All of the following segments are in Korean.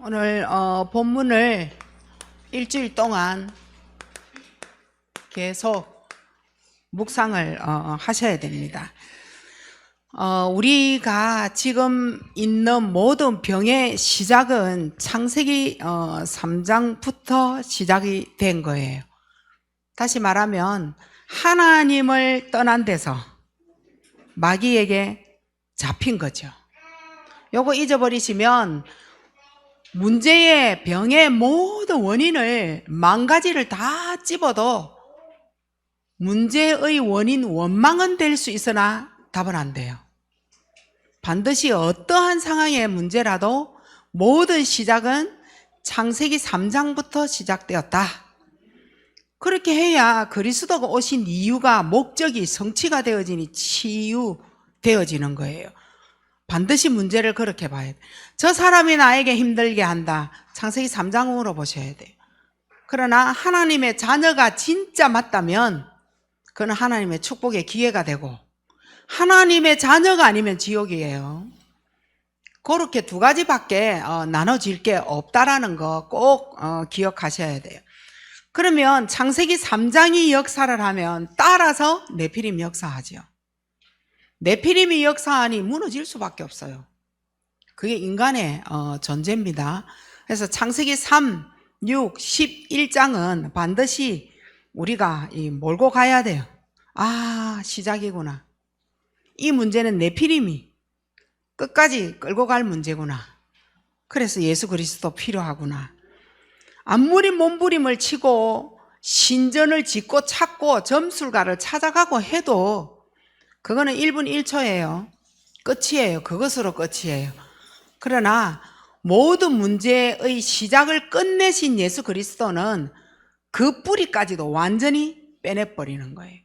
오늘 본문을 일주일 동안 계속 묵상을 하셔야 됩니다. 우리가 지금 있는 모든 병의 시작은 창세기 3장부터 시작이 된 거예요. 다시 말하면 하나님을 떠난 데서 마귀에게 잡힌 거죠. 요거 잊어버리시면 문제의 병의 모든 원인을 10,000가지를 다 찝어도 문제의 원인, 원망은 될 수 있으나 답은 안 돼요. 반드시 어떠한 상황의 문제라도 모든 시작은 창세기 3장부터 시작되었다. 그렇게 해야 그리스도가 오신 이유가, 목적이 성취가 되어지니 치유되어지는 거예요. 반드시 문제를 그렇게 봐야 돼요. 저 사람이 나에게 힘들게 한다. 창세기 3장으로 보셔야 돼요. 그러나 하나님의 자녀가 진짜 맞다면 그건 하나님의 축복의 기회가 되고, 하나님의 자녀가 아니면 지옥이에요. 그렇게 두 가지밖에 나눠질 게 없다라는 거 꼭 기억하셔야 돼요. 그러면 창세기 3장이 역사를 하면 따라서 네피림이 역사하죠. 네피림이 역사하니 무너질 수밖에 없어요. 그게 인간의 존재입니다. 그래서 창세기 3, 6, 11장은 반드시 우리가 몰고 가야 돼요. 아, 시작이구나. 이 문제는 네피림이 끝까지 끌고 갈 문제구나. 그래서 예수 그리스도 필요하구나. 아무리 몸부림을 치고 신전을 짓고 찾고 점술가를 찾아가고 해도 그거는 1분 1초예요. 끝이에요. 그것으로 끝이에요. 그러나 모든 문제의 시작을 끝내신 예수 그리스도는 그 뿌리까지도 완전히 빼내버리는 거예요.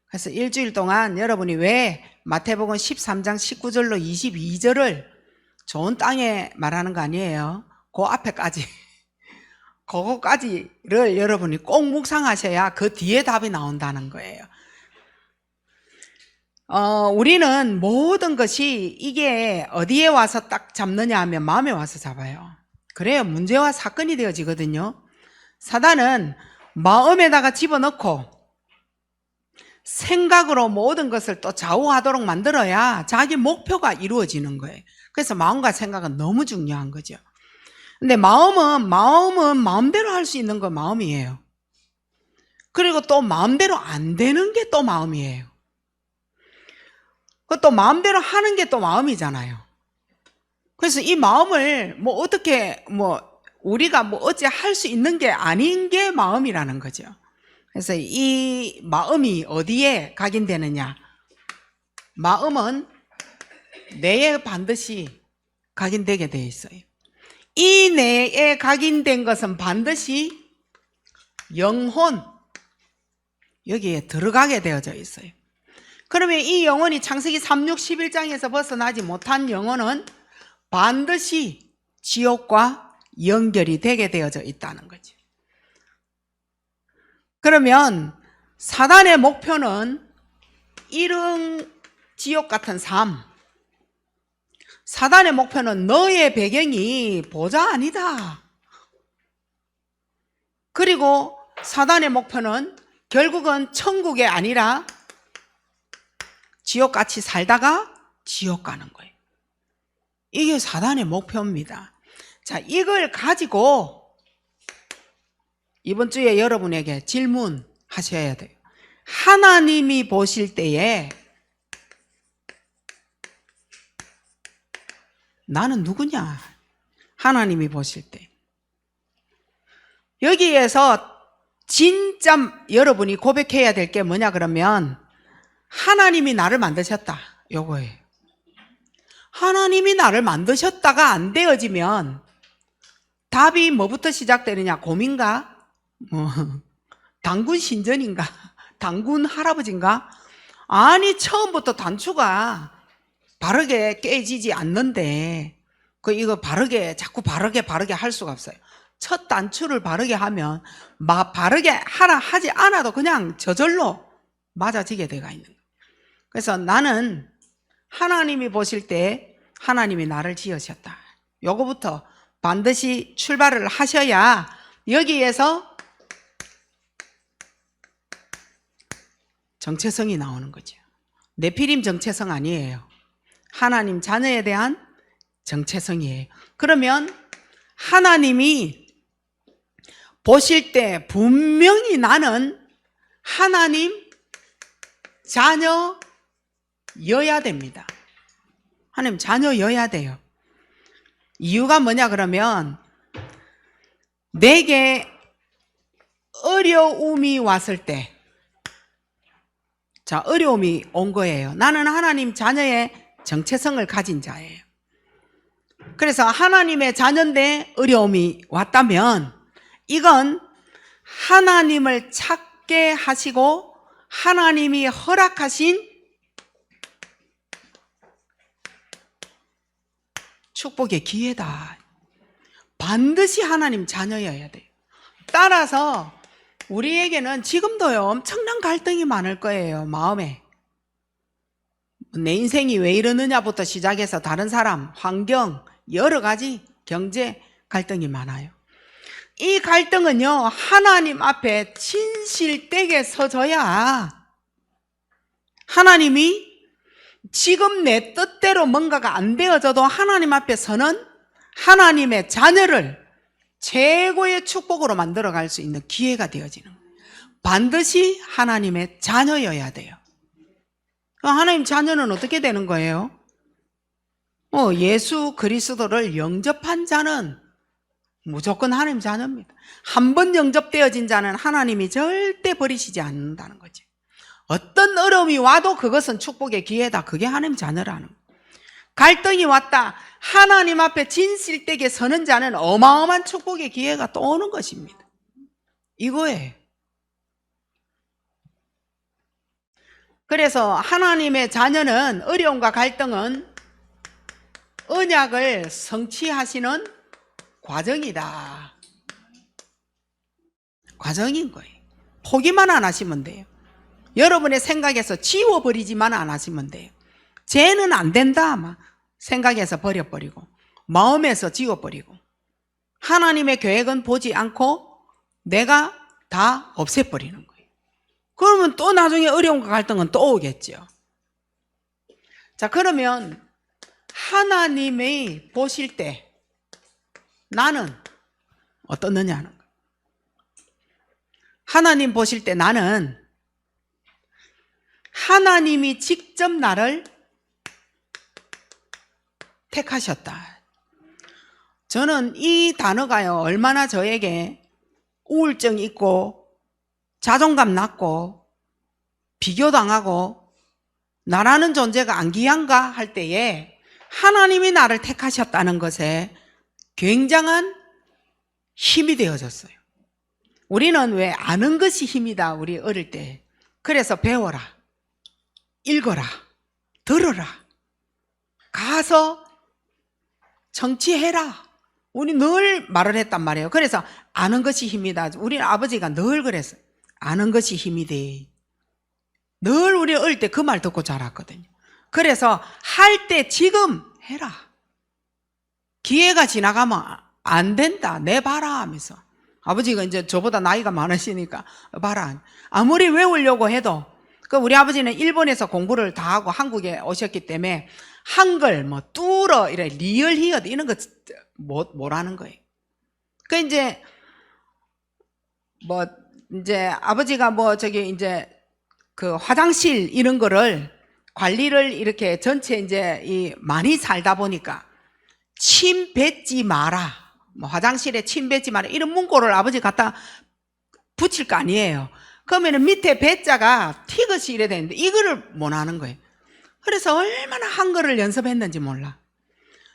그래서 일주일 동안 여러분이 왜 마태복음 13장 19절로 22절을 좋은 땅에 말하는 거 아니에요. 그 앞에까지, 그거까지를 여러분이 꼭 묵상하셔야 그 뒤에 답이 나온다는 거예요. 우리는 모든 것이 이게 어디에 와서 딱 잡느냐 하면 마음에 와서 잡아요. 그래야 문제와 사건이 되어지거든요. 사단은 마음에다가 집어넣고 생각으로 모든 것을 또 좌우하도록 만들어야 자기 목표가 이루어지는 거예요. 그래서 마음과 생각은 너무 중요한 거죠. 근데 마음은 마음대로 할 수 있는 건 마음이에요. 그리고 또 마음대로 안 되는 게 또 마음이에요. 그것도 마음대로 하는 게 또 마음이잖아요. 그래서 이 마음을 어떻게 우리가 어찌 할 수 있는 게 아닌 게 마음이라는 거죠. 그래서 이 마음이 어디에 각인되느냐? 마음은 뇌에 반드시 각인되게 되어 있어요. 이 뇌에 각인된 것은 반드시 영혼, 여기에 들어가게 되어져 있어요. 그러면 이 영혼이 창세기 3, 6, 11장에서 벗어나지 못한 영혼은 반드시 지옥과 연결이 되게 되어져 있다는 거죠. 그러면 사단의 목표는 이런 지옥 같은 삶, 사단의 목표는 너의 배경이 보자 아니다. 그리고 사단의 목표는 결국은 천국이 아니라 지옥같이 살다가 지옥 가는 거예요. 이게 사단의 목표입니다. 자, 이걸 가지고 이번 주에 여러분에게 질문하셔야 돼요. 하나님이 보실 때에 나는 누구냐? 하나님이 보실 때. 여기에서 진짜 여러분이 고백해야 될 게 뭐냐 그러면 하나님이 나를 만드셨다. 요거예요. 하나님이 나를 만드셨다가 안 되어지면 답이 뭐부터 시작되느냐? 곰인가? 당군 신전인가? 당군 할아버지인가? 아니, 처음부터 단추가 바르게 깨지지 않는데 이거 자꾸 바르게 할 수가 없어요. 첫 단추를 바르게 하면 바르게 하지 않아도 그냥 저절로 맞아지게 돼가 있는 거예요. 그래서 나는 하나님이 보실 때 하나님이 나를 지으셨다. 요거부터 반드시 출발을 하셔야 여기에서 정체성이 나오는 거죠. 네피림 정체성 아니에요. 하나님 자녀에 대한 정체성이에요. 그러면 하나님이 보실 때 분명히 나는 하나님 자녀여야 됩니다. 하나님 자녀여야 돼요. 이유가 뭐냐 그러면 내게 어려움이 왔을 때, 자, 어려움이 온 거예요. 나는 하나님 자녀의 정체성을 가진 자예요. 그래서 하나님의 자녀인데 어려움이 왔다면 이건 하나님을 찾게 하시고 하나님이 허락하신 축복의 기회다. 반드시 하나님 자녀여야 돼요. 따라서 우리에게는 지금도요 엄청난 갈등이 많을 거예요. 마음에 내 인생이 왜 이러느냐부터 시작해서 다른 사람, 환경, 여러 가지 경제 갈등이 많아요. 이 갈등은요 하나님 앞에 진실되게 서줘야 하나님이 지금 내 뜻대로 뭔가가 안 되어져도 하나님 앞에 서는 하나님의 자녀를 최고의 축복으로 만들어갈 수 있는 기회가 되어지는 거예요. 반드시 하나님의 자녀여야 돼요. 하나님 자녀는 어떻게 되는 거예요? 예수 그리스도를 영접한 자는 무조건 하나님 자녀입니다. 한 번 영접되어진 자는 하나님이 절대 버리시지 않는다는 거죠. 어떤 어려움이 와도 그것은 축복의 기회다. 그게 하나님 자녀라는 거예요. 갈등이 왔다. 하나님 앞에 진실되게 서는 자는 어마어마한 축복의 기회가 또 오는 것입니다. 이거예요. 그래서 하나님의 자녀는 어려움과 갈등은 언약을 성취하시는 과정이다. 과정인 거예요. 포기만 안 하시면 돼요. 여러분의 생각에서 지워버리지만 안 하시면 돼요. 쟤는 안 된다 막 생각에서 버려버리고 마음에서 지워버리고 하나님의 계획은 보지 않고 내가 다 없애버리는 거예요. 그러면 또 나중에 어려움과 갈등은 또 오겠죠. 자, 그러면 하나님이 보실 때 나는 어떻느냐는 거예요. 하나님 보실 때 나는 하나님이 직접 나를 택하셨다. 저는 이 단어가요 얼마나 저에게 우울증 있고 자존감 낮고 비교당하고 나라는 존재가 안 귀한가 할 때에 하나님이 나를 택하셨다는 것에 굉장한 힘이 되어졌어요. 우리는 왜 아는 것이 힘이다 우리 어릴 때. 그래서 배워라, 읽어라, 들어라, 가서 청취해라. 우리 늘 말을 했단 말이에요. 그래서 아는 것이 힘이다. 우리 아버지가 늘 그랬어요. 아는 것이 힘이 돼. 늘 우리 어릴 때 그 말 듣고 자랐거든요. 그래서 할 때 지금 해라. 기회가 지나가면 안 된다. 내봐라 하면서. 아버지가 이제 저보다 나이가 많으시니까 봐라. 아무리 외우려고 해도 우리 아버지는 일본에서 공부를 다 하고 한국에 오셨기 때문에 한글, 뚫어, 이래 리얼 히읗 이런 거 뭐라는 거예요. 이제 아버지가 이제 그 화장실 이런 거를 관리를 이렇게 전체 이제 많이 살다 보니까 침 뱉지 마라. 화장실에 침 뱉지 마라. 이런 문구를 아버지 갖다 붙일 거 아니에요. 그러면은 밑에 배자가 티귿이 이래 되는데 이거를 못 하는 거예요. 그래서 얼마나 한글을 연습했는지 몰라.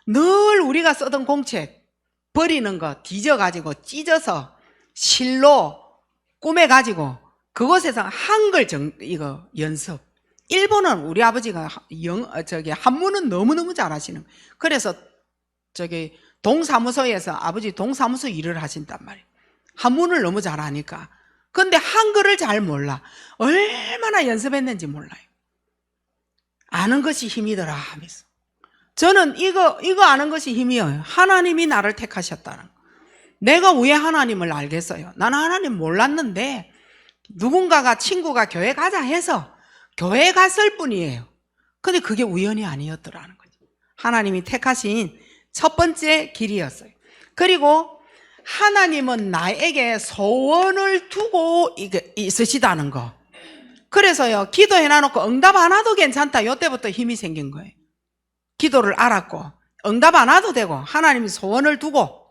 늘 우리가 쓰던 공책 버리는 거 뒤져가지고 찢어서 실로 꾸며가지고 그곳에서 한글 이거 연습. 일본은 우리 아버지가 한문은 너무너무 잘하시는 거예요. 그래서 동사무소에서 아버지 동사무소 일을 하신단 말이에요. 한문을 너무 잘하니까. 근데 한글을 잘 몰라. 얼마나 연습했는지 몰라요. 아는 것이 힘이더라 하면서. 저는 이거 아는 것이 힘이에요. 하나님이 나를 택하셨다는 거. 내가 왜 하나님을 알겠어요? 나는 하나님 몰랐는데 누군가가 친구가 교회 가자 해서 교회 갔을 뿐이에요. 근데 그게 우연이 아니었더라는 거죠. 하나님이 택하신 첫 번째 길이었어요. 그리고 하나님은 나에게 소원을 두고 있으시다는 거. 그래서요, 기도해놔놓고 응답 안 와도 괜찮다. 이때부터 힘이 생긴 거예요. 기도를 알았고 응답 안 와도 되고 하나님이 소원을 두고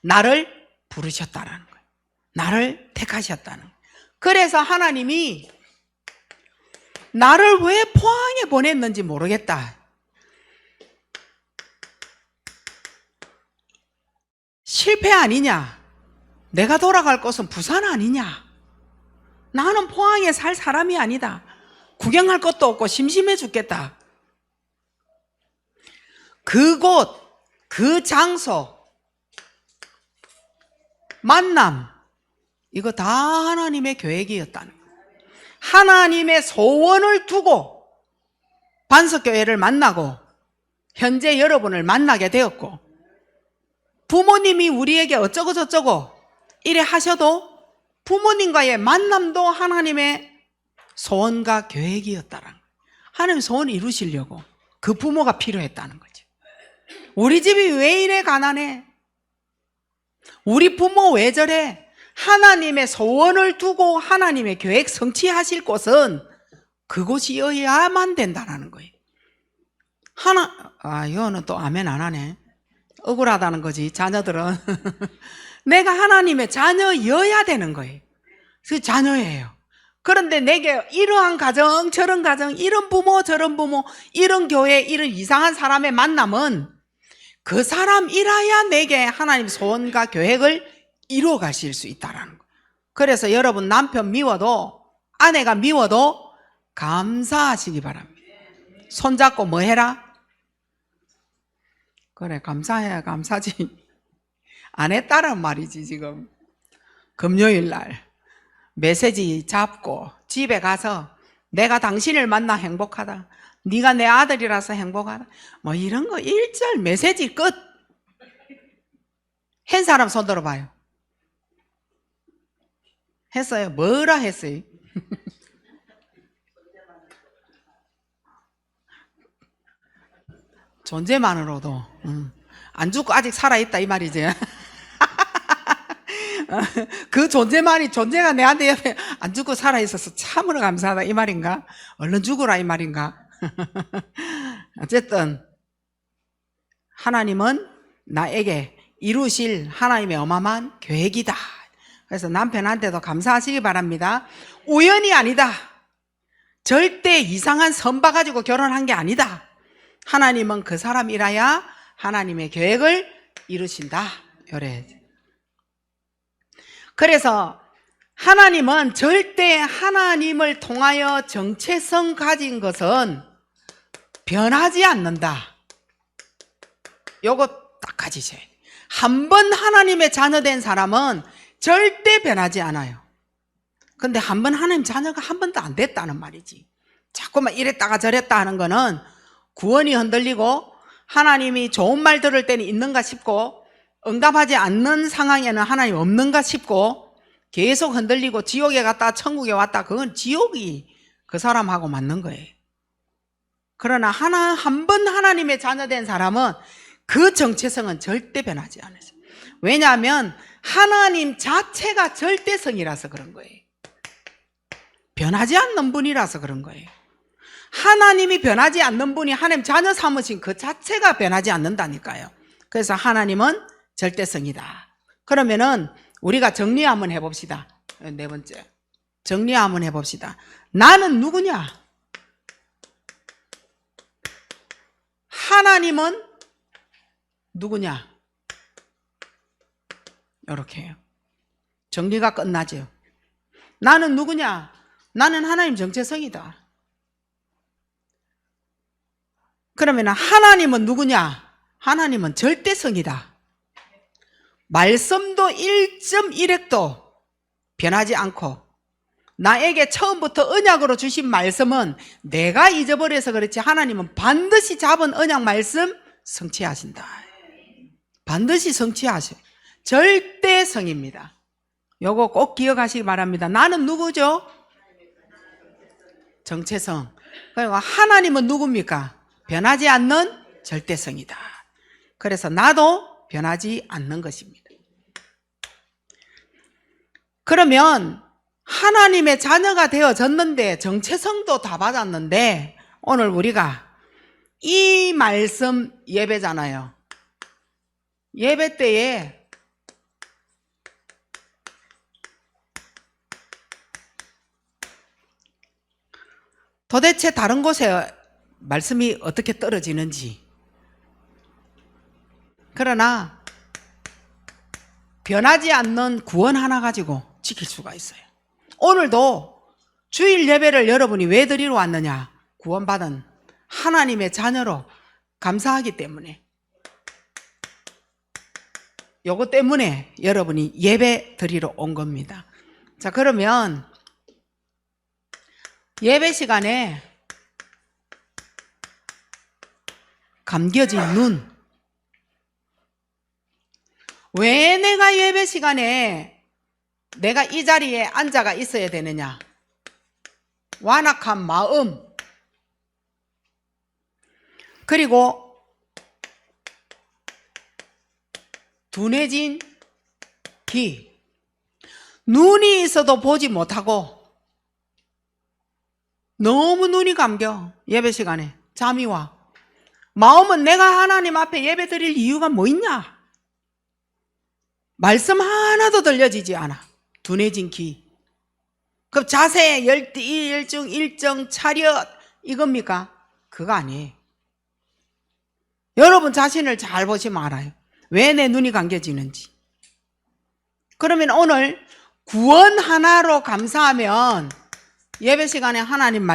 나를 부르셨다는 거예요. 나를 택하셨다는 거예요. 그래서 하나님이 나를 왜 포항에 보냈는지 모르겠다. 실패 아니냐? 내가 돌아갈 곳은 부산 아니냐? 나는 포항에 살 사람이 아니다. 구경할 것도 없고 심심해 죽겠다. 그곳, 그 장소, 만남, 이거 다 하나님의 계획이었다는 거예요. 하나님의 소원을 두고 반석교회를 만나고 현재 여러분을 만나게 되었고, 부모님이 우리에게 어쩌고 저쩌고 이래 하셔도 부모님과의 만남도 하나님의 소원과 계획이었다는 거예요. 하나님 소원을 이루시려고 그 부모가 필요했다는 거죠. 우리 집이 왜 이래 가난해? 우리 부모 왜 저래? 하나님의 소원을 두고 하나님의 계획 성취하실 곳은 그곳이어야만 된다는 거예요. 이거는 또 아멘 안 하네. 억울하다는 거지, 자녀들은. 내가 하나님의 자녀여야 되는 거예요. 그 자녀예요. 그런데 내게 이러한 가정, 저런 가정, 이런 부모, 저런 부모, 이런 교회, 이런 이상한 사람의 만남은 그 사람이라야 내게 하나님 소원과 계획을 이루어 가실 수 있다는 거예요. 그래서 여러분 남편 미워도, 아내가 미워도 감사하시기 바랍니다. 손잡고 뭐 해라? 그래, 감사해야 감사지. 안 했다는 말이지. 지금 금요일 날 메시지 잡고 집에 가서 내가 당신을 만나 행복하다, 네가 내 아들이라서 행복하다, 뭐 이런 거 1절 메시지 끝. 한 사람 손 들어봐요. 했어요? 뭐라 했어요? 존재만으로도 안 죽고 아직 살아있다 이 말이지. 그 존재만이, 존재가 내한테 옆에 안 죽고 살아있어서 참으로 감사하다 이 말인가? 얼른 죽으라 이 말인가? 어쨌든 하나님은 나에게 이루실 하나님의 어마어마한 계획이다. 그래서 남편한테도 감사하시기 바랍니다. 우연이 아니다. 절대 이상한 선 봐가지고 결혼한 게 아니다. 하나님은 그 사람이라야 하나님의 계획을 이루신다. 요래. 그래서 하나님은 절대 하나님을 통하여 정체성 가진 것은 변하지 않는다. 요거 딱 가지세요. 한 번 하나님의 자녀 된 사람은 절대 변하지 않아요. 근데 한 번 하나님 자녀가 한 번도 안 됐다는 말이지. 자꾸만 이랬다가 저랬다 하는 거는 구원이 흔들리고 하나님이 좋은 말 들을 때는 있는가 싶고 응답하지 않는 상황에는 하나님 없는가 싶고 계속 흔들리고 지옥에 갔다 천국에 왔다, 그건 지옥이 그 사람하고 맞는 거예요. 그러나 한 번 하나님의 자녀 된 사람은 그 정체성은 절대 변하지 않아요. 왜냐하면 하나님 자체가 절대성이라서 그런 거예요. 변하지 않는 분이라서 그런 거예요. 하나님이 변하지 않는 분이 하나님 자녀 삼으신 그 자체가 변하지 않는다니까요. 그래서 하나님은 절대성이다. 그러면은 우리가 정리 한번 해봅시다. 네 번째, 정리 한번 해봅시다. 나는 누구냐? 하나님은 누구냐? 이렇게 해요. 정리가 끝나죠. 나는 누구냐? 나는 하나님 정체성이다. 그러면 하나님은 누구냐? 하나님은 절대성이다. 말씀도 1.1획도 변하지 않고 나에게 처음부터 언약으로 주신 말씀은 내가 잊어버려서 그렇지 하나님은 반드시 잡은 언약 말씀 성취하신다. 반드시 성취하셔. 절대성입니다. 요거 꼭 기억하시기 바랍니다. 나는 누구죠? 정체성. 그리고 하나님은 누굽니까? 변하지 않는 절대성이다. 그래서 나도 변하지 않는 것입니다. 그러면 하나님의 자녀가 되어졌는데 정체성도 다 받았는데 오늘 우리가 이 말씀 예배잖아요. 예배 때에 도대체 다른 곳에 말씀이 어떻게 떨어지는지, 그러나 변하지 않는 구원 하나 가지고 지킬 수가 있어요. 오늘도 주일 예배를 여러분이 왜 드리러 왔느냐? 구원받은 하나님의 자녀로 감사하기 때문에, 요거 때문에 여러분이 예배 드리러 온 겁니다. 자, 그러면 예배 시간에 감겨진 눈, 왜 내가 예배 시간에 내가 이 자리에 앉아가 있어야 되느냐? 완악한 마음, 그리고 둔해진 귀. 눈이 있어도 보지 못하고 너무 눈이 감겨. 예배 시간에 잠이 와. 마음은 내가 하나님 앞에 예배 드릴 이유가 뭐 있냐? 말씀 하나도 들려지지 않아. 둔해진 귀. 그럼 자세, 열중, 일정, 차렷 이겁니까? 그거 아니에요. 여러분 자신을 잘 보시면 알아요. 왜 내 눈이 감겨지는지. 그러면 오늘 구원 하나로 감사하면 예배 시간에 하나님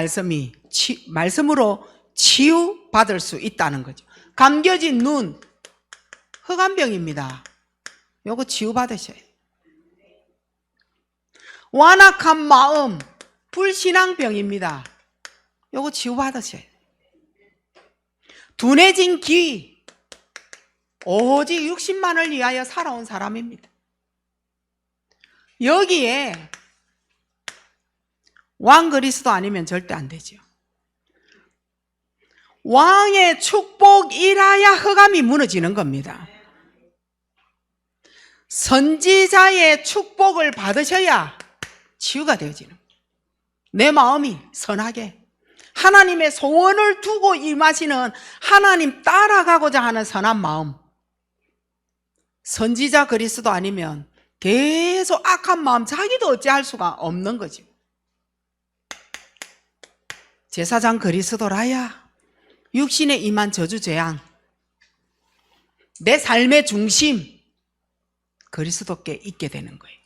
말씀으로 치유받을 수 있다는 거죠. 감겨진 눈, 흑암병입니다. 요거 치유받으셔야 돼요. 완악한 마음, 불신앙병입니다. 요거 치유받으셔야 돼요. 둔해진 귀, 오직 60만을 위하여 살아온 사람입니다. 여기에 왕 그리스도 아니면 절대 안 되죠. 왕의 축복이라야 흑암이 무너지는 겁니다. 선지자의 축복을 받으셔야 치유가 되어지는 거예요. 내 마음이 선하게 하나님의 소원을 두고 임하시는, 하나님 따라가고자 하는 선한 마음. 선지자 그리스도 아니면 계속 악한 마음, 자기도 어찌할 수가 없는 거죠. 제사장 그리스도라야 육신에 임한 저주재앙, 내 삶의 중심 그리스도께 있게 되는 거예요.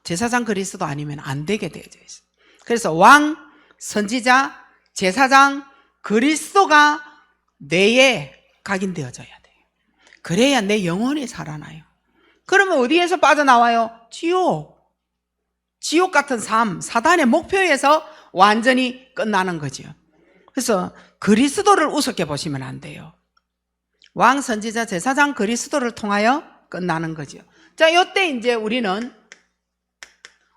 제사장 그리스도 아니면 안 되게 되어져 있어요. 그래서 왕, 선지자, 제사장 그리스도가 뇌에 각인되어져야 돼요. 그래야 내 영혼이 살아나요. 그러면 어디에서 빠져나와요? 지옥 같은 삶, 사단의 목표에서 완전히 끝나는 거죠. 그래서 그리스도를 우습게 보시면 안 돼요. 왕, 선지자, 제사장 그리스도를 통하여 끝나는 거죠. 자, 이때 이제 우리는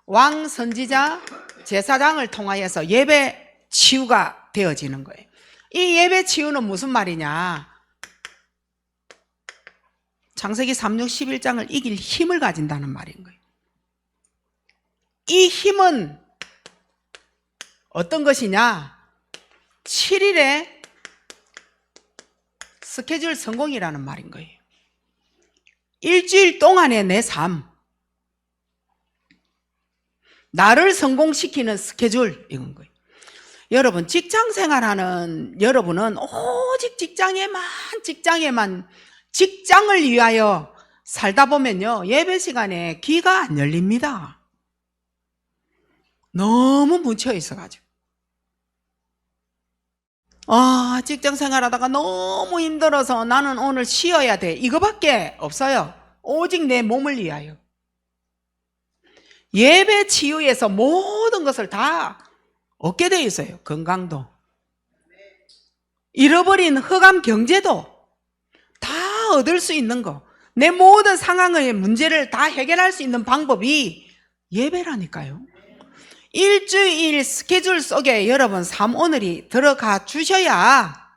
왕, 선지자, 제사장을 통하여서 예배 치유가 되어지는 거예요. 이 예배 치유는 무슨 말이냐? 창세기 3, 6, 11장을 이길 힘을 가진다는 말인 거예요. 이 힘은 어떤 것이냐? 7일의 스케줄 성공이라는 말인 거예요. 일주일 동안의 내 삶, 나를 성공시키는 스케줄, 이건 거예요. 여러분, 직장 생활하는 여러분은 오직 직장에만 직장을 위하여 살다 보면요, 예배 시간에 귀가 안 열립니다. 너무 묻혀 있어가지고. 직장 생활하다가 너무 힘들어서 나는 오늘 쉬어야 돼, 이거밖에 없어요. 오직 내 몸을 위하여. 예배 치유에서 모든 것을 다 얻게 되어 있어요. 건강도, 잃어버린 흑암 경제도 다 얻을 수 있는 거, 내 모든 상황의 문제를 다 해결할 수 있는 방법이 예배라니까요. 일주일 스케줄 속에 여러분 삶 오늘이 들어가 주셔야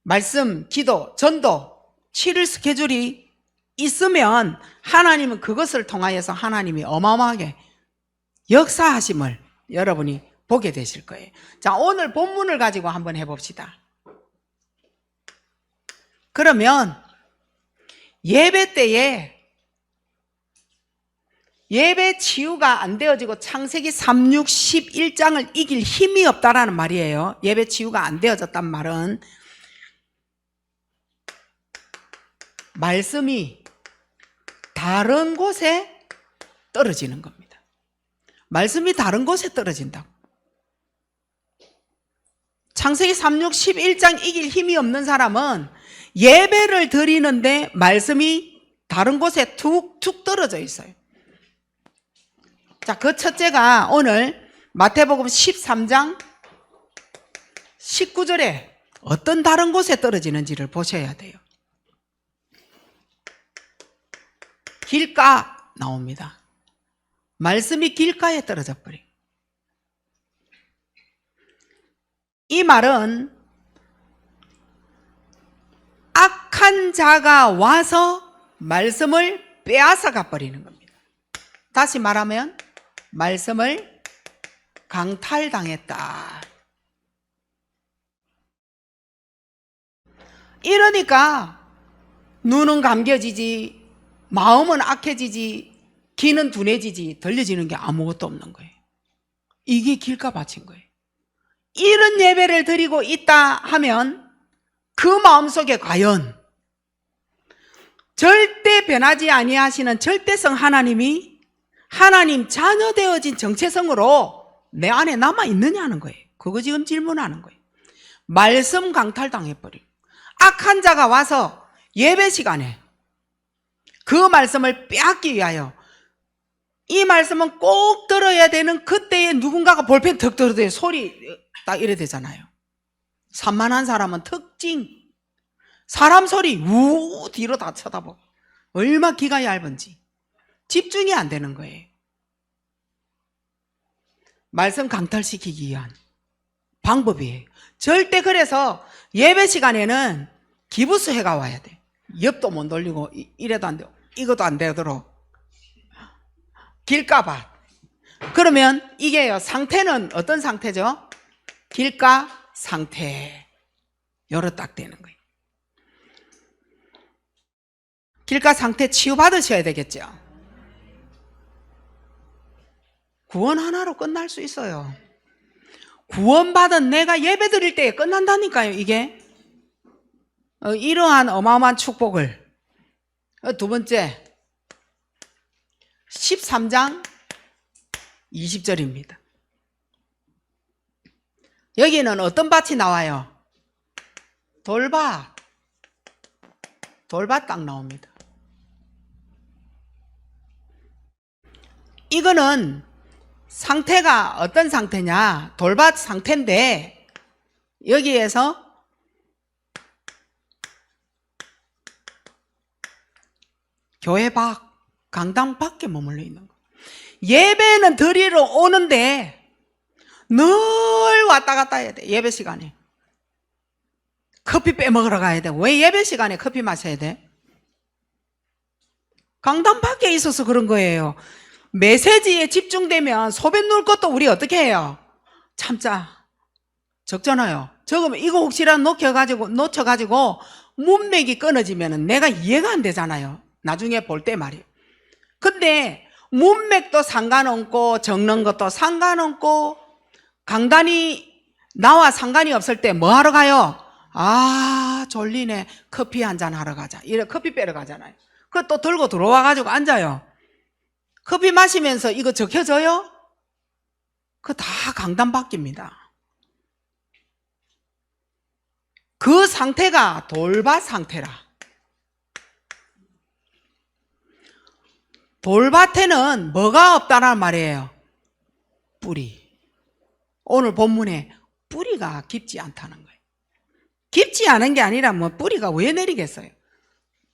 말씀, 기도, 전도, 7일 스케줄이 있으면 하나님은 그것을 통하여서 하나님이 어마어마하게 역사하심을 여러분이 보게 되실 거예요. 자, 오늘 본문을 가지고 한번 해봅시다. 그러면 예배 때에 예배 치유가 안 되어지고 창세기 3, 6, 11장을 이길 힘이 없다라는 말이에요. 예배 치유가 안 되어졌단 말은 말씀이 다른 곳에 떨어지는 겁니다. 말씀이 다른 곳에 떨어진다고. 창세기 3, 6, 11장 이길 힘이 없는 사람은 예배를 드리는데 말씀이 다른 곳에 툭툭 떨어져 있어요. 자, 그 첫째가 오늘 마태복음 13장 19절에 어떤 다른 곳에 떨어지는지를 보셔야 돼요. 길가 나옵니다. 말씀이 길가에 떨어져 버려요. 이 말은 악한 자가 와서 말씀을 빼앗아가 버리는 겁니다. 다시 말하면 말씀을 강탈당했다. 이러니까 눈은 감겨지지, 마음은 악해지지, 귀는 둔해지지, 들려지는 게 아무것도 없는 거예요. 이게 길가밭인 거예요. 이런 예배를 드리고 있다 하면 그 마음속에 과연 절대 변하지 아니하시는 절대성 하나님이 하나님 자녀 되어진 정체성으로 내 안에 남아있느냐는 거예요. 그거 지금 질문하는 거예요. 말씀 강탈당해버리고 악한 자가 와서 예배 시간에 그 말씀을 빼앗기 위하여 이 말씀은 꼭 들어야 되는 그때에 누군가가 볼펜 턱 들어도 소리 딱 이래 되잖아요. 산만한 사람은 특징 사람 소리 우 뒤로 다 쳐다보고 얼마 귀가 얇은지 집중이 안 되는 거예요. 말씀 강탈시키기 위한 방법이에요. 절대 그래서 예배 시간에는 기부수회가 와야 돼. 옆도 못 돌리고 이래도 안 되고 이것도 안 되도록 길가밭. 그러면 이게요 상태는 어떤 상태죠? 길가 상태. 요로 딱 되는 거예요. 길가 상태 치유받으셔야 되겠죠. 구원 하나로 끝날 수 있어요. 구원받은 내가 예배 드릴 때에 끝난다니까요. 이게 이러한 어마어마한 축복을. 두 번째 13장 20절입니다. 여기는 어떤 밭이 나와요? 돌밭. 돌밭 딱 나옵니다. 이거는 상태가 어떤 상태냐? 돌밭 상태인데 여기에서 교회 밖, 강당 밖에 머물러 있는 거. 예배는 드리러 오는데 늘 왔다 갔다 해야 돼. 예배 시간에 커피 빼먹으러 가야 돼. 왜 예배 시간에 커피 마셔야 돼? 강당 밖에 있어서 그런 거예요. 메시지에 집중되면 소변 누울 것도 우리 어떻게 해요? 참자. 적잖아요. 적으면 이거 혹시라도 놓쳐가지고 문맥이 끊어지면 내가 이해가 안 되잖아요. 나중에 볼 때 말이에요. 근데 문맥도 상관없고 적는 것도 상관없고 강단이 나와 상관이 없을 때 뭐 하러 가요? 아 졸리네 커피 한잔 하러 가자. 이래 커피 빼러 가잖아요. 그거 또 들고 들어와가지고 앉아요. 커피 마시면서 이거 적혀져요? 그거 다 강단 바뀝니다. 그 상태가 돌밭 상태라. 돌밭에는 뭐가 없다는 말이에요? 뿌리. 오늘 본문에 뿌리가 깊지 않다는 거예요. 깊지 않은 게 아니라 뭐 뿌리가 왜 내리겠어요?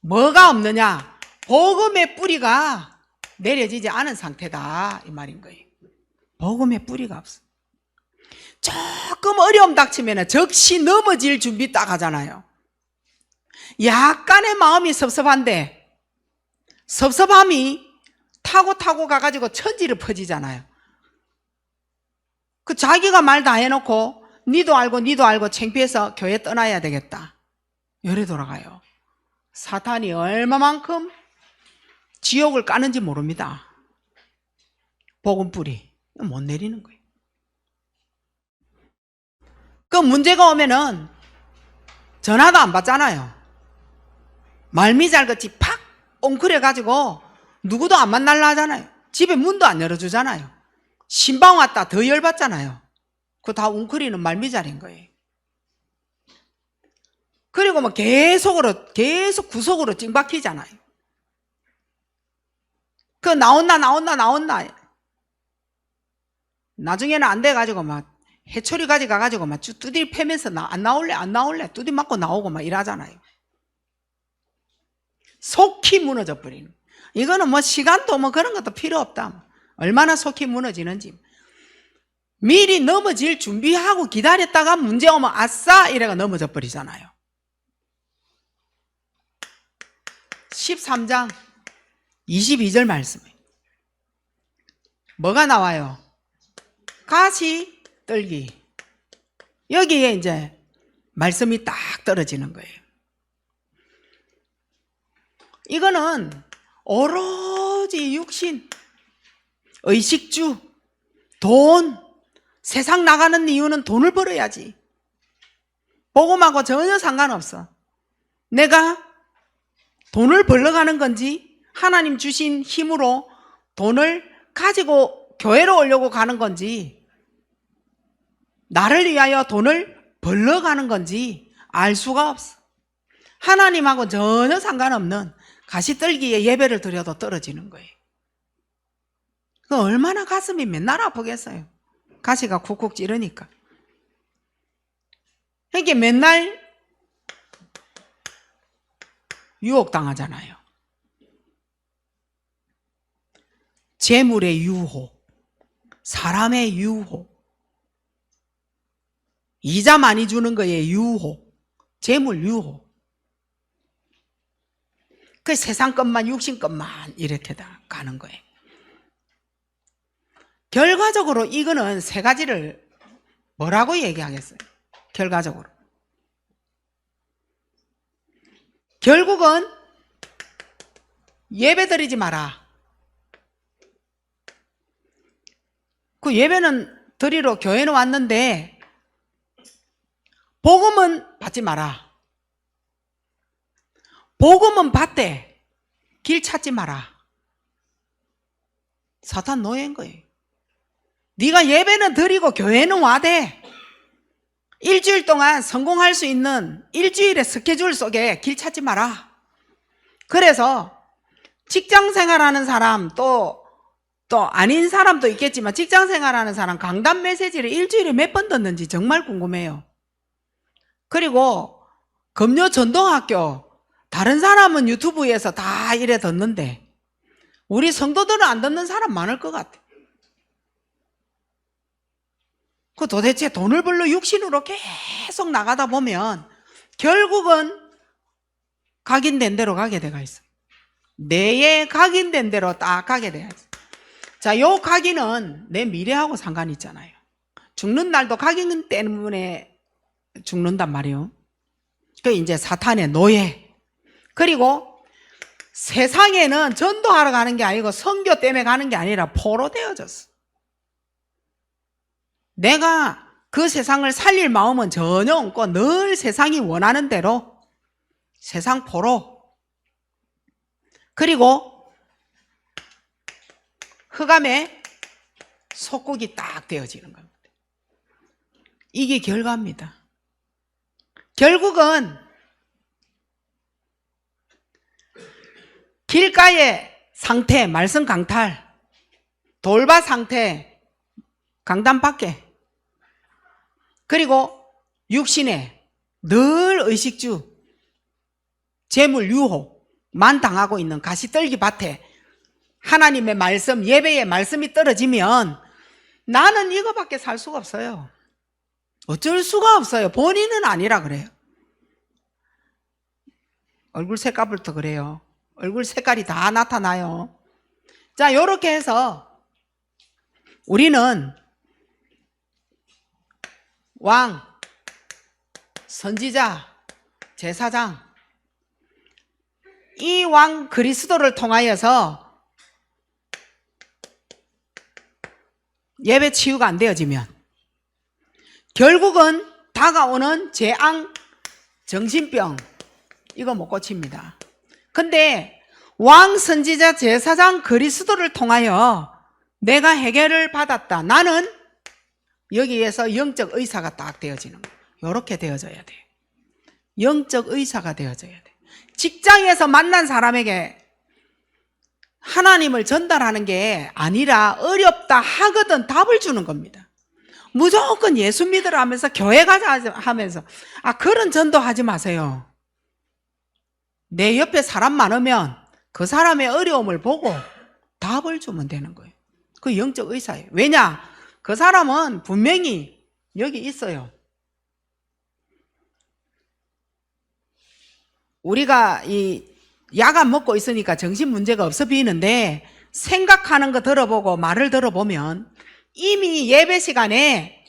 뭐가 없느냐? 복음의 뿌리가 내려지지 않은 상태다 이 말인 거예요. 복음의 뿌리가 없어. 조금 어려움 닥치면 즉시 넘어질 준비 딱 하잖아요. 약간의 마음이 섭섭한데 섭섭함이 타고 가가지고 천지를 퍼지잖아요. 그 자기가 말 다 해놓고 니도 알고 창피해서 교회 떠나야 되겠다. 열에 돌아가요. 사탄이 얼마만큼 지옥을 까는지 모릅니다. 복음 뿌리 못 내리는 거예요. 그 문제가 오면은 전화도 안 받잖아요. 말미잘같이 팍 엉클해가지고 누구도 안 만날라 하잖아요. 집에 문도 안 열어주잖아요. 신방 왔다 더 열받잖아요. 그거 다 웅크리는 말미잘인 거예요. 그리고 뭐 계속 구석으로 찡박히잖아요. 그 나온나 나중에는 안 돼가지고 막 해초리 가져가가지고 막 두드리 패면서 안 나올래 두드리 맞고 나오고 막 이러잖아요. 속히 무너져 버리는. 이거는 뭐 시간도 뭐 그런 것도 필요 없다. 얼마나 속히 무너지는지. 미리 넘어질 준비하고 기다렸다가 문제 오면 아싸 이래가 넘어져 버리잖아요. 13장 22절 말씀에 뭐가 나와요? 가시 떨기. 여기에 이제 말씀이 딱 떨어지는 거예요. 이거는 오로지 육신, 의식주, 돈, 세상 나가는 이유는 돈을 벌어야지. 복음하고 전혀 상관없어. 내가 돈을 벌러 가는 건지 하나님 주신 힘으로 돈을 가지고 교회로 오려고 가는 건지 나를 위하여 돈을 벌러 가는 건지 알 수가 없어. 하나님하고 전혀 상관없는 가시떨기에 예배를 드려도 떨어지는 거예요. 그 얼마나 가슴이 맨날 아프겠어요. 가시가 쿡쿡 찌르니까. 이게 맨날 유혹당하잖아요. 재물의 유혹, 사람의 유혹, 이자 많이 주는 거에 유혹, 재물 유혹. 그 세상 것만 육신 것만 이렇게 다 가는 거예요. 결과적으로 이거는 세 가지를 뭐라고 얘기하겠어요? 결과적으로 결국은 예배 드리지 마라. 그 예배는 드리러 교회는 왔는데 복음은 받지 마라. 복음은 받되 길 찾지 마라. 사탄 노예인 거예요. 네가 예배는 드리고 교회는 와대. 일주일 동안 성공할 수 있는 일주일의 스케줄 속에 길 찾지 마라. 그래서 직장 생활하는 사람 또 아닌 사람도 있겠지만 직장 생활하는 사람 강단 메시지를 일주일에 몇 번 듣는지 정말 궁금해요. 그리고 금요 전동학교 다른 사람은 유튜브에서 다 이래 듣는데 우리 성도들은 안 듣는 사람 많을 것 같아. 그 도대체 돈을 벌러 육신으로 계속 나가다 보면 결국은 각인된 대로 가게 돼가 있어. 내에 각인된 대로 딱 가게 돼가 있어. 자, 요 각인은 내 미래하고 상관이 있잖아요. 죽는 날도 각인 때문에 죽는단 말이에요. 그 이제 사탄의 노예. 그리고 세상에는 전도하러 가는 게 아니고 선교 때문에 가는 게 아니라 포로 되어졌어. 내가 그 세상을 살릴 마음은 전혀 없고 늘 세상이 원하는 대로 세상 포로. 그리고 흑암에 속국이 딱 되어지는 겁니다. 이게 결과입니다. 결국은 길가에 상태, 말씀 강탈, 돌바 상태, 강단 밖에, 그리고 육신에 늘 의식주, 재물 유혹만 당하고 있는 가시떨기 밭에 하나님의 말씀, 예배의 말씀이 떨어지면 나는 이거밖에 살 수가 없어요. 어쩔 수가 없어요. 본인은 아니라 그래요. 얼굴 색깔부터 그래요. 얼굴 색깔이 다 나타나요. 자, 요렇게 해서 우리는 왕, 선지자, 제사장, 이 왕 그리스도를 통하여서 예배 치유가 안 되어지면 결국은 다가오는 재앙, 정신병, 이거 못 고칩니다. 근데 왕, 선지자, 제사장 그리스도를 통하여 내가 해결을 받았다. 나는 여기에서 영적 의사가 딱 되어지는 거예요. 이렇게 되어져야 돼요. 영적 의사가 되어져야 돼요. 직장에서 만난 사람에게 하나님을 전달하는 게 아니라 어렵다 하거든 답을 주는 겁니다. 무조건 예수 믿으라 하면서 교회 가자 하면서 그런 전도하지 마세요. 내 옆에 사람 많으면 그 사람의 어려움을 보고 답을 주면 되는 거예요. 그 영적 의사예요. 왜냐? 그 사람은 분명히 여기 있어요. 우리가 이 약안 먹고 있으니까 정신 문제가 없어 보이는데 생각하는 거 들어보고 말을 들어보면 이미 예배 시간에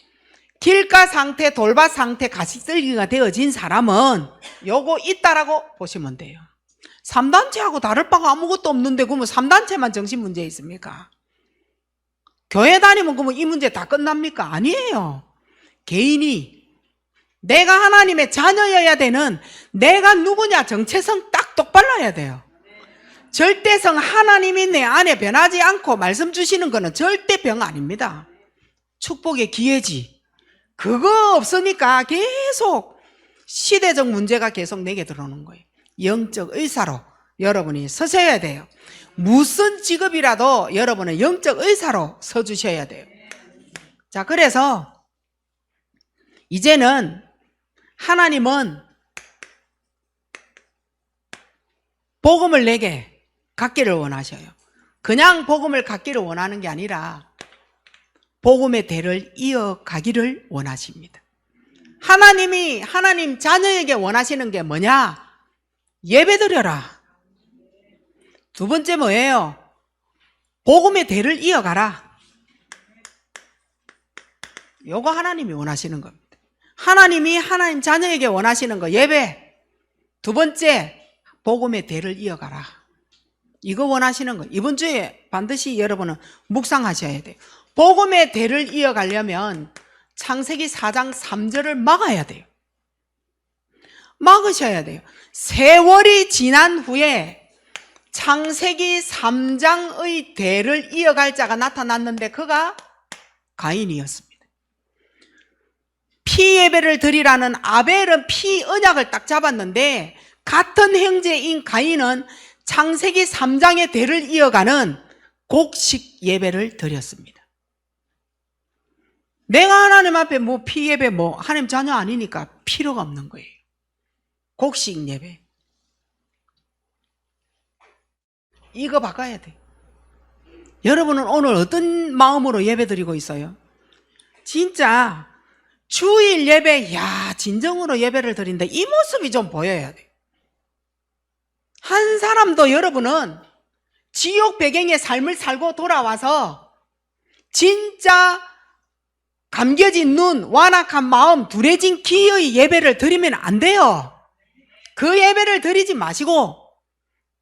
길가 상태, 돌밭 상태, 가시떨기가 되어진 사람은 요거 있다라고 보시면 돼요. 3단체하고 다를 바가 아무것도 없는데 그러면 3단체만 정신 문제 있습니까? 교회 다니면 그러면 이 문제 다 끝납니까? 아니에요. 개인이 내가 하나님의 자녀여야 되는 내가 누구냐 정체성 딱 똑바로 해야 돼요. 절대성 하나님이 내 안에 변하지 않고 말씀 주시는 거는 절대 병 아닙니다. 축복의 기회지. 그거 없으니까 계속 시대적 문제가 계속 내게 들어오는 거예요. 영적 의사로 여러분이 서셔야 돼요. 무슨 직업이라도 여러분은 영적 의사로 서주셔야 돼요. 자, 그래서 이제는 하나님은 복음을 내게 갖기를 원하셔요. 그냥 복음을 갖기를 원하는 게 아니라 복음의 대를 이어가기를 원하십니다. 하나님이 하나님 자녀에게 원하시는 게 뭐냐? 예배드려라. 두 번째 뭐예요? 복음의 대를 이어가라. 요거 하나님이 원하시는 겁니다. 하나님이 하나님 자녀에게 원하시는 거 예배. 두 번째 복음의 대를 이어가라. 이거 원하시는 거. 이번 주에 반드시 여러분은 묵상하셔야 돼요. 복음의 대를 이어가려면 창세기 4장 3절을 막아야 돼요. 막으셔야 돼요. 세월이 지난 후에 창세기 3장의 대를 이어갈 자가 나타났는데 그가 가인이었습니다. 피 예배를 드리라는 아벨은 피 언약을 딱 잡았는데 같은 형제인 가인은 창세기 3장의 대를 이어가는 곡식 예배를 드렸습니다. 내가 하나님 앞에 뭐 피 예배 하나님 자녀 아니니까 필요가 없는 거예요. 곡식 예배. 이거 바꿔야 돼. 여러분은 오늘 어떤 마음으로 예배 드리고 있어요? 진짜 주일 예배, 진정으로 예배를 드린다. 이 모습이 좀 보여야 돼. 한 사람도 여러분은 지옥 배경의 삶을 살고 돌아와서 진짜 감겨진 눈, 완악한 마음, 둔해진 기의 예배를 드리면 안 돼요. 그 예배를 드리지 마시고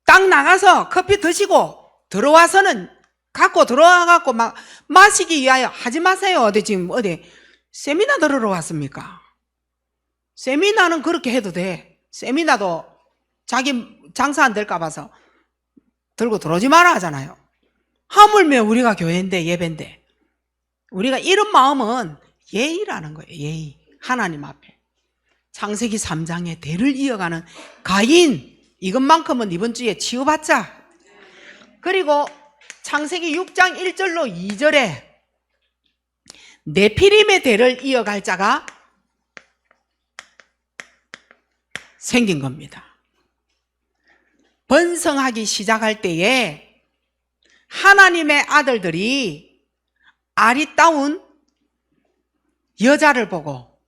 딱 나가서 커피 드시고 들어와서는 갖고 들어와갖고 막 마시기 위하여 하지 마세요. 어디 세미나 들으러 왔습니까? 세미나는 그렇게 해도 돼. 세미나도 자기 장사 안 될까 봐서 들고 들어오지 마라 하잖아요. 하물며 우리가 교회인데 예배인데 우리가 이런 마음은 예의라는 거예요. 예의. 하나님 앞에 창세기 3장의 대를 이어가는 가인, 이것만큼은 이번 주에 치유받자. 그리고 창세기 6장 1절로 2절에 네피림의 대를 이어갈 자가 생긴 겁니다. 번성하기 시작할 때에 하나님의 아들들이 아리따운 여자를 보고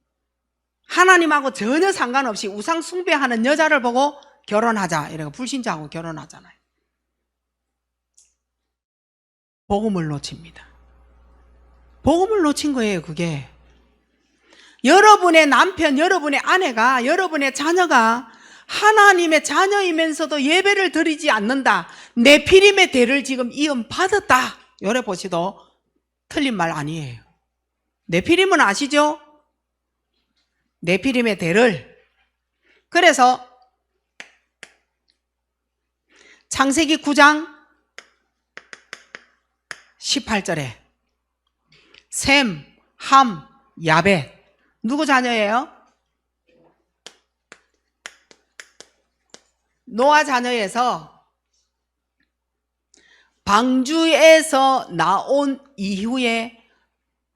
하나님하고 전혀 상관없이 우상 숭배하는 여자를 보고 결혼하자 이래서 불신자하고 결혼하잖아요. 복음을 놓칩니다. 복음을 놓친 거예요. 그게 여러분의 남편, 여러분의 아내가, 여러분의 자녀가 하나님의 자녀이면서도 예배를 드리지 않는다, 네피림의 대를 지금 이음받았다, 요래 보시도 틀린 말 아니에요. 네피림은 아시죠? 네피림의 대를. 그래서 창세기 9장 18절에 셈, 함, 야벳 누구 자녀예요? 노아 자녀에서 방주에서 나온 이후에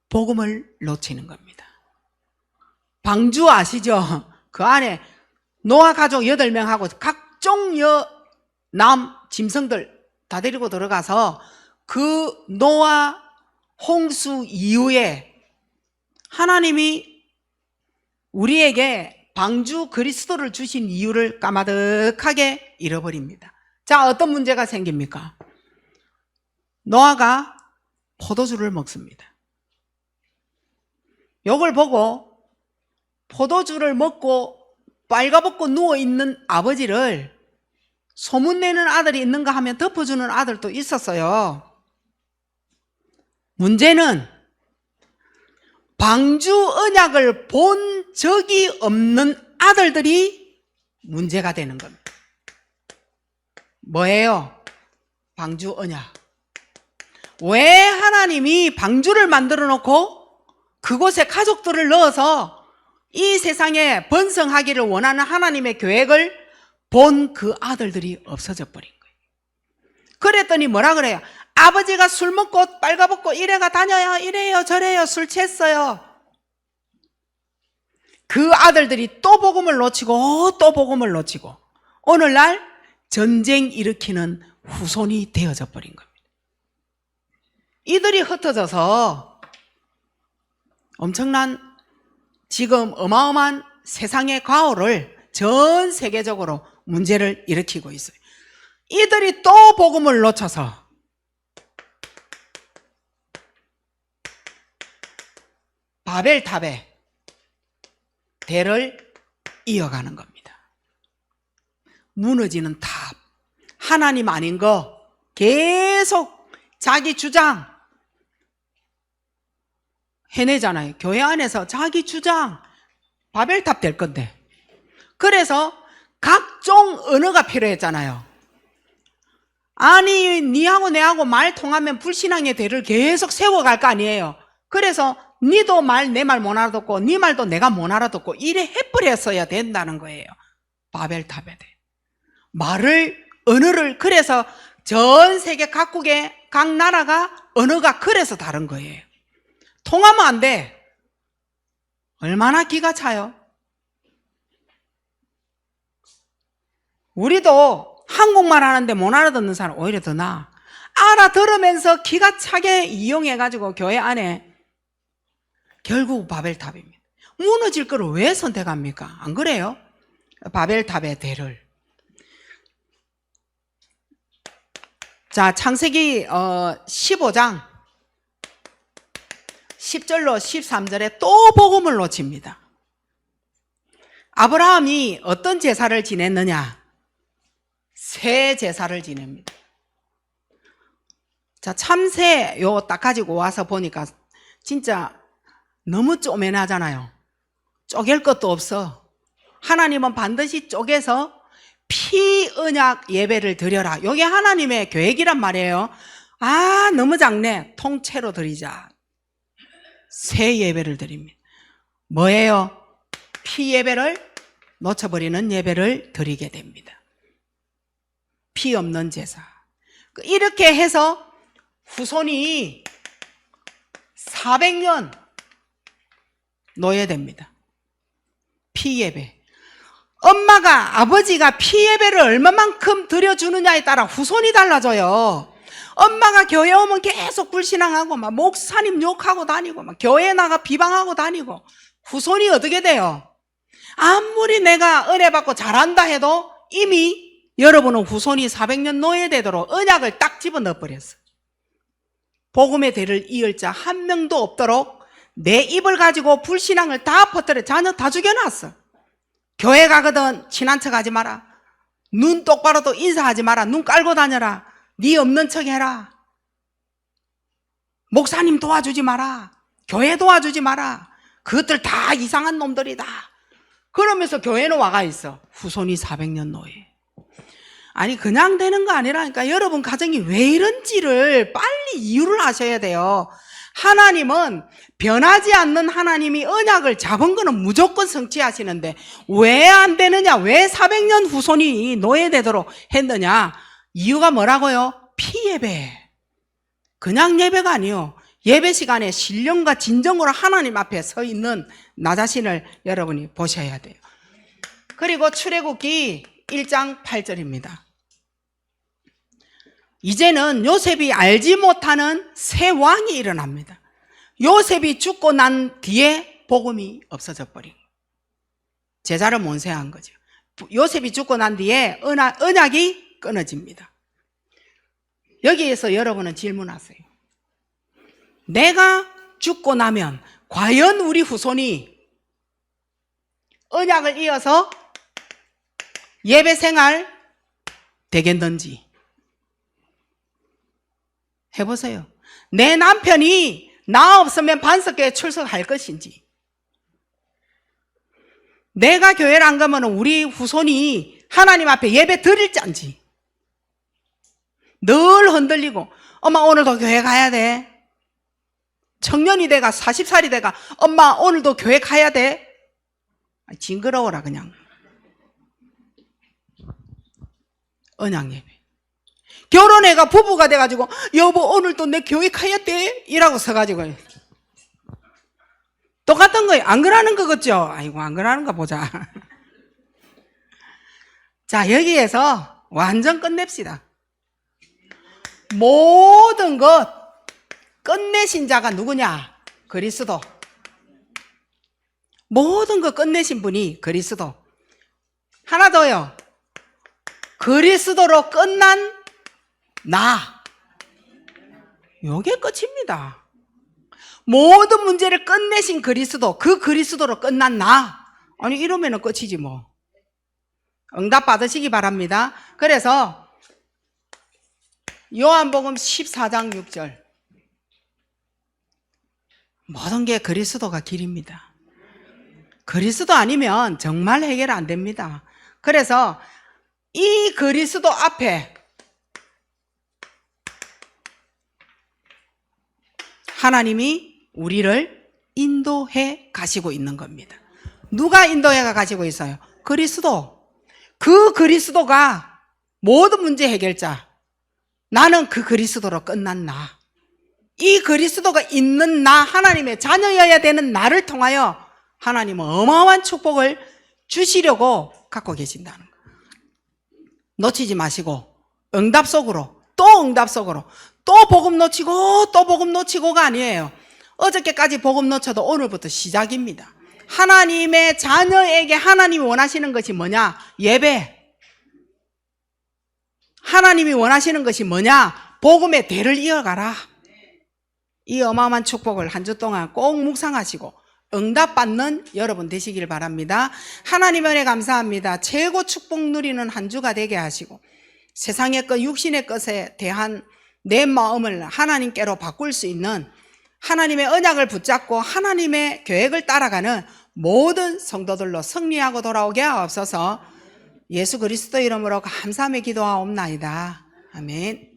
복음을 놓치는 겁니다. 방주 아시죠? 그 안에 노아 가족 8명하고 각종 남 짐승들 다 데리고 들어가서 그 노아 홍수 이후에 하나님이 우리에게 방주 그리스도를 주신 이유를 까마득하게 잃어버립니다. 자, 어떤 문제가 생깁니까? 노아가 포도주를 먹습니다. 이걸 보고 포도주를 먹고 빨가벗고 누워있는 아버지를 소문내는 아들이 있는가 하면 덮어주는 아들도 있었어요. 문제는 방주 언약을 본 적이 없는 아들들이 문제가 되는 겁니다. 뭐예요? 방주 언약. 왜 하나님이 방주를 만들어 놓고 그곳에 가족들을 넣어서 이 세상에 번성하기를 원하는 하나님의 계획을 본 그 아들들이 없어져 버린 거예요. 그랬더니 뭐라 그래요? 아버지가 술 먹고 빨가벗고 이래가 다녀요, 이래요 저래요, 술 취했어요. 그 아들들이 또 복음을 놓치고 또 복음을 놓치고 오늘날 전쟁 일으키는 후손이 되어져 버린 겁니다. 이들이 흩어져서 엄청난 지금 어마어마한 세상의 과오를 전 세계적으로 문제를 일으키고 있어요. 이들이 또 복음을 놓쳐서 바벨탑의 대를 이어가는 겁니다. 무너지는 탑, 하나님 아닌 거 계속 자기 주장 해내잖아요. 교회 안에서 자기 주장 바벨탑 될 건데. 그래서 각종 언어가 필요했잖아요. 아니 니하고 내하고 말 통하면 불신앙의 대를 계속 세워갈 거 아니에요. 그래서 니도 말 내 말 못 알아듣고 니 말도 내가 못 알아듣고 이래 해버렸어야 된다는 거예요. 바벨탑에 대 말을, 언어를. 그래서 전 세계 각국의 각 나라가 언어가 그래서 다른 거예요. 통하면 안 돼. 얼마나 기가 차요. 우리도 한국말 하는데 못 알아듣는 사람 오히려 더 나아. 알아들으면서 기가 차게 이용해가지고 교회 안에 결국 바벨탑입니다. 무너질 거를 왜 선택합니까? 안 그래요? 바벨탑의 대를. 자, 창세기 15장 10절로 13절에 또 복음을 놓칩니다. 아브라함이 어떤 제사를 지냈느냐? 새 제사를 지냅니다. 자, 참새 요 딱 가지고 와서 보니까 진짜 너무 쪼매나잖아요. 쪼갤 것도 없어. 하나님은 반드시 쪼개서 피 언약 예배를 드려라. 이게 하나님의 계획이란 말이에요. 아, 너무 작네. 통째로 드리자. 새 예배를 드립니다. 뭐예요? 피 예배를 놓쳐버리는 예배를 드리게 됩니다. 피 없는 제사. 이렇게 해서 후손이 400년 노예됩니다. 피예배. 엄마가, 아버지가 피예배를 얼마만큼 드려주느냐에 따라 후손이 달라져요. 엄마가 교회 오면 계속 불신앙하고 막 목사님 욕하고 다니고 막 교회 나가 비방하고 다니고 후손이 어떻게 돼요? 아무리 내가 은혜 받고 잘한다 해도 이미 여러분은 후손이 400년 노예되도록 언약을 딱 집어넣어 버렸어요. 복음의 대를 이을 자 한 명도 없도록 내 입을 가지고 불신앙을 다 퍼뜨려 자녀 다 죽여놨어. 교회 가거든 친한 척 하지 마라. 눈 똑바로도 인사하지 마라. 눈 깔고 다녀라. 네 없는 척 해라. 목사님 도와주지 마라. 교회 도와주지 마라. 그것들 다 이상한 놈들이다. 그러면서 교회는 와가 있어. 후손이 400년 노예. 아니 그냥 되는 거 아니라니까. 여러분 가정이 왜 이런지를 빨리 이유를 아셔야 돼요. 하나님은 변하지 않는 하나님이 언약을 잡은 거는 무조건 성취하시는데 왜 안 되느냐? 왜 400년 후손이 노예되도록 했느냐? 이유가 뭐라고요? 피예배. 그냥 예배가 아니요. 예배 시간에 신령과 진정으로 하나님 앞에 서 있는 나 자신을 여러분이 보셔야 돼요. 그리고 출애굽기 1장 8절입니다. 이제는 요셉이 알지 못하는 새 왕이 일어납니다. 요셉이 죽고 난 뒤에 복음이 없어져 버린 거예요. 제자를 몬세한 거죠. 요셉이 죽고 난 뒤에 언약이 끊어집니다. 여기에서 여러분은 질문하세요. 내가 죽고 나면 과연 우리 후손이 언약을 이어서 예배 생활 되겠는지 해보세요. 내 남편이 나 없으면 반석교회 출석할 것인지, 내가 교회를 안 가면 우리 후손이 하나님 앞에 예배 드릴지인지 늘 흔들리고, 엄마 오늘도 교회 가야 돼. 청년이 돼가 40살이 돼가 엄마 오늘도 교회 가야 돼. 징그러워라 그냥. 언약 예배. 결혼해가 부부가 돼가지고 여보 오늘도 내 교회 가야 돼 이라고 서가지고 똑같은 거예요. 안 그러는 거 같죠? 아이고 안 그러는 거 보자. 자 여기에서 완전 끝냅시다. 모든 것 끝내신 자가 누구냐? 그리스도. 모든 것 끝내신 분이 그리스도. 하나 더요. 그리스도로 끝난 나. 요게 끝입니다. 모든 문제를 끝내신 그리스도, 그 그리스도로 끝난 나. 아니 이러면 끝이지 뭐. 응답 받으시기 바랍니다. 그래서 요한복음 14장 6절. 모든 게 그리스도가 길입니다. 그리스도 아니면 정말 해결 안 됩니다. 그래서 이 그리스도 앞에 하나님이 우리를 인도해 가시고 있는 겁니다. 누가 인도해 가시고 있어요? 그리스도. 그 그리스도가 모든 문제 해결자. 나는 그 그리스도로 끝난 나. 이 그리스도가 있는 나, 하나님의 자녀여야 되는 나를 통하여 하나님은 어마어마한 축복을 주시려고 갖고 계신다는 거예요. 놓치지 마시고 응답 속으로 또 응답 속으로 또 복음 놓치고 또 복음 놓치고가 아니에요. 어저께까지 복음 놓쳐도 오늘부터 시작입니다. 하나님의 자녀에게 하나님이 원하시는 것이 뭐냐? 예배. 하나님이 원하시는 것이 뭐냐? 복음의 대를 이어가라. 이 어마어마한 축복을 한 주 동안 꼭 묵상하시고 응답받는 여러분 되시길 바랍니다. 하나님 은혜 감사합니다. 최고 축복 누리는 한 주가 되게 하시고 세상의 것, 육신의 것에 대한 내 마음을 하나님께로 바꿀 수 있는 하나님의 언약을 붙잡고 하나님의 계획을 따라가는 모든 성도들로 승리하고 돌아오게 하옵소서. 예수 그리스도 이름으로 감사하며 기도하옵나이다. 아멘.